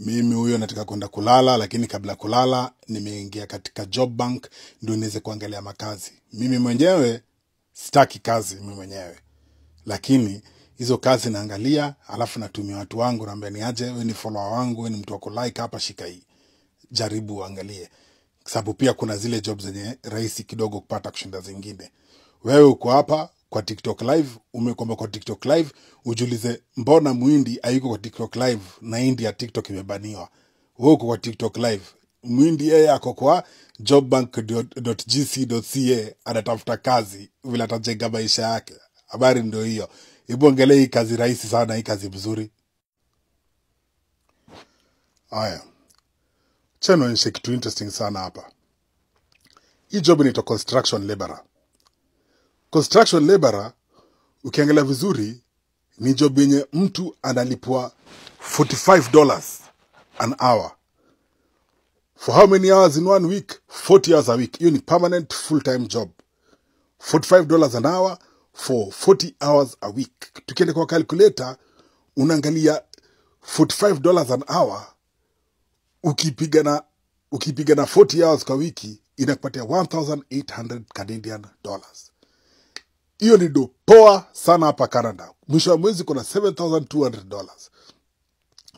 Mimi huyo nataka kwenda kulala, lakini kabla kulala nimeingia katika job bank ndio niweze kuangalia makazi. Mimi mwenyewe sitaki kazi mimi mwenyewe, lakini hizo kazi naangalia, alafu natumia watu wangu, naambia ni aje, wewe ni follower wangu, wewe ni mtu wa like hapa, shika hii, jaribu uangalie. Sababu pia kuna zile jobs zenye rahisi kidogo kupata kushinda zingine. Wewe uko hapa kwa TikTok live, umekwamba kwa TikTok live, ujiulize mbona Muhindi hayuko kwa TikTok live na India TikTok imebaniwa. Wewe uko kwa TikTok live, Muhindi yeye ako kwa jobbank.gc.ca anatafuta kazi vile atajenga maisha yake. Habari ndio hiyo. Hebu angalia hii kazi rahisi sana, hii kazi mzuri. Haya. Chano ni kitu interesting sana hapa. Hii job inaitwa construction laborer. Construction laborer, ukiangalia vizuri, ni job yenye mtu analipwa $45 an hour. For how many hours in 1 week? 40 hours a week. Hiyo ni permanent full-time job. $45 an hour for 40 hours a week. Tukienda kwa calculator, unaangalia $45 an hour, ukipiga na 40 hours kwa wiki, inakupatia 1,800 Canadian dollars. Hiyo ni do poa sana hapa Canada. Mwisho wa mwezi kuna $7,200.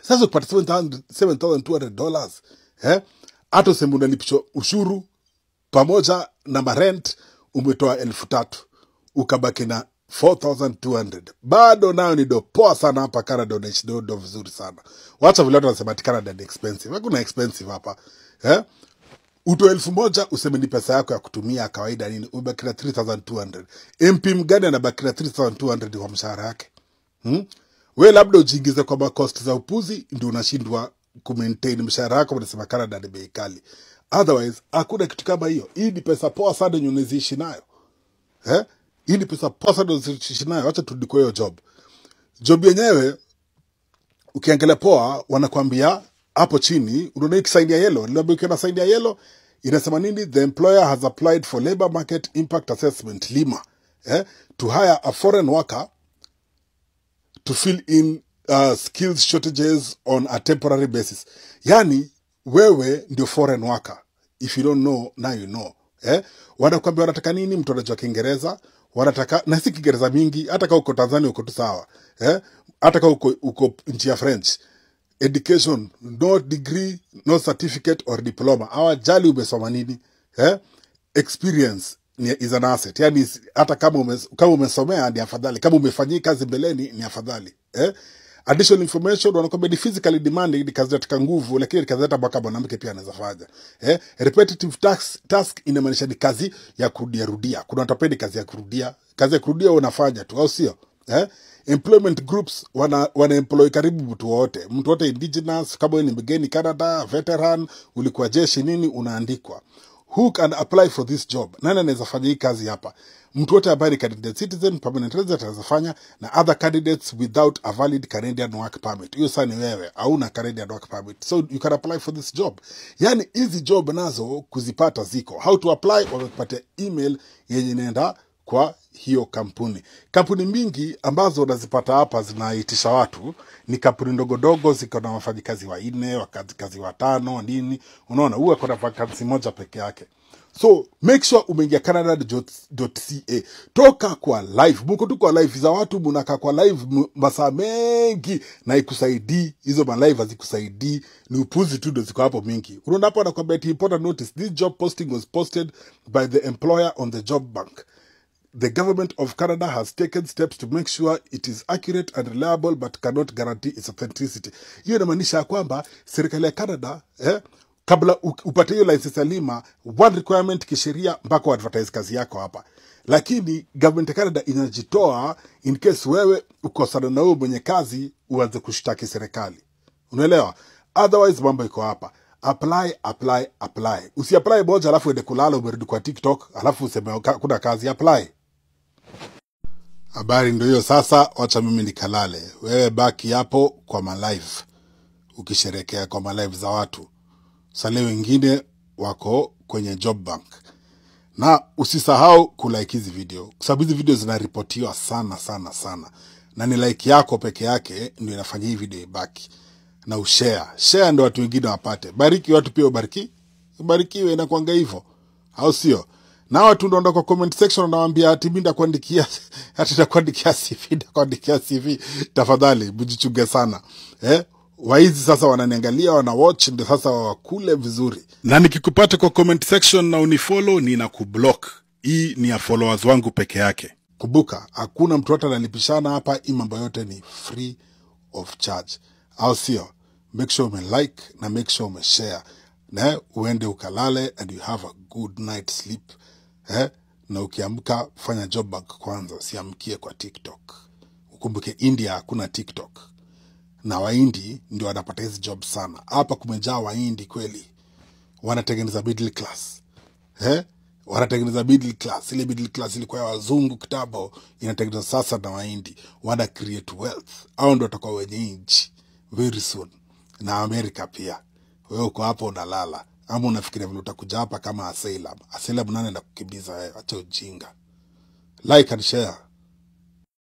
Sasa ukipata $7,200, hata useme unalipishwa ushuru pamoja na marent, umetoa 3,000, ukabaki na 4,200. Bado nayo ni do poa sana hapa Canada, unaishi do vizuri sana. Wacha vile watu wanasema ati Canada ni expensive. Hakuna expensive hapa. Utoe 1,000 useme ni pesa yako ya kutumia kawaida nini, ubaki na 3,200. MP mgani anabaki na 3,200 kwa mshahara yake? We labda ujiingize kwa cost za upuzi ndio unashindwa kumaintain mshahara yako, unasema Canada ni bei kali. Otherwise hakuna kitu kama hiyo. Hii ni pesa poa sana yenye unaishi nayo. Hii ni pesa poa sana unaishi nayo. Acha turudi kwa hiyo job. Job yenyewe ukiangalia poa, wanakuambia hapo chini unaona hii sign ya yellow. Labda ukiona sign ya yellow inasema nini? The employer has applied for labor market impact assessment LIMA, to hire a foreign worker to fill in skills shortages on a temporary basis. Yani wewe ndio foreign worker. If you don't know, now you know. Wanakuambia wanataka nini? Mtu anajua Kiingereza, wanataka na si Kiingereza mingi, hata kama uko Tanzania uko tu sawa. Hata kama uko nchi ya French. Education, no degree, no certificate or diploma. Hawajali umesoma nini. Experience is an asset. Yani hata kama umesomea ni afadhali, kama umefanyia kazi mbeleni ni afadhali. Additional information, wanakwambia ni physically demanding, ni kazi yataka nguvu, lakini kazi hata mwaka mwanamke pia anaweza fanya. Repetitive task inamaanisha ni kazi ya kurudia. Kuna watu wapendi kazi ya kurudia. Kazi ya kurudia unafanya tu, au sio? Employment groups wana employ karibu mtu wote indigenous, kama wewe ni mgeni Canada, veteran, ulikuwa jeshi nini, unaandikwa. Who can apply for this job? Nani anaweza fanya hii kazi hapa? Mtu wote ambaye ni Canadian citizen, permanent resident anaweza fanya, na other candidates without a valid Canadian work permit. Hiyo sasa ni wewe, hauna Canadian work permit, so you can apply for this job. Yani hizi job nazo kuzipata ziko. How to apply? Wamekupatia email yenye inaenda kwa hiyo kampuni. Kampuni mingi ambazo unazipata hapa zinaitisha watu ni kampuni ndogo ziko na wafanyikazi 4, wafanyikazi 5 nini. Unaona, huwa kuna vacancy moja peke yake. So make sure umeingia canada.ca. Toka kwa live. Mko tu kwa live za watu, mnakaa kwa live masaa mengi na ikusaidii. Hizo ma live hazikusaidii. Ni upuzi tu ndio ziko hapo mingi. Unaona hapo anakuambia important notice. This job posting was posted by the employer on the job bank. The government of Canada has taken steps to make sure it is accurate and reliable but cannot guarantee its authenticity. Hiyo inamaanisha kwamba serikali ya Canada, kabla upate hiyo license ya LIMA, one requirement kisheria mpaka advertise kazi yako hapa. Lakini government ya Canada inajitoa in case wewe ukosana na wewe mwenye kazi uanze kushtaki serikali. Unaelewa? Otherwise mambo iko hapa. Apply. Usiapply moja alafu ende kulala umerudi kwa TikTok alafu useme kuna kazi. Apply. Habari ndio hiyo sasa, wacha mimi nikalale. Wewe baki hapo kwa live ukisherekea kwa live za watu. Sale wengine wako kwenye job bank. Na usisahau kulike hizi video, kwa sababu hizi video zinaripotiwa sana. Na ni like yako peke yake ndio inafanya hii video ibaki. na ushare. Share ndo watu wengine wapate. Bariki watu pia ubarikiwe, inakuanga hivyo. Au sio? Na watu ndo kwa comment section nawaambia ati mimi ndakuandikia ndakuandikia CV. Tafadhali mjichunge sana. Waizi sasa wananiangalia, wana watch, ndio sasa wakule vizuri. Na nikikupata kwa comment section na unifollow, ninakublock. Hii ni ya followers wangu peke yake. Kumbuka, hakuna mtu hata analipishana hapa. Hii mambo yote ni free of charge. Au sio? Make sure ume like na make sure ume share. Na uende ukalale and you have a good night sleep. Na ukiamka fanya job bag kwanza, usiamkie kwa TikTok. Ukumbuke India hakuna TikTok. Na Wahindi ndio wanapata hizi job sana. Hapa kumejaa Wahindi kweli. Wanatengeneza middle class. Wanatengeneza middle class. Ile middle class ilikuwa ya wazungu kitambo, inatengeneza sasa na Wahindi. Wana create wealth. Hao ndio watakuwa wenye nchi very soon. Na Amerika pia. Wewe uko hapo unalala. Ama unafikiria vile utakuja hapa kama Asylum. Asylum nani anakukibiza wewe? Acha ujinga. Like and share.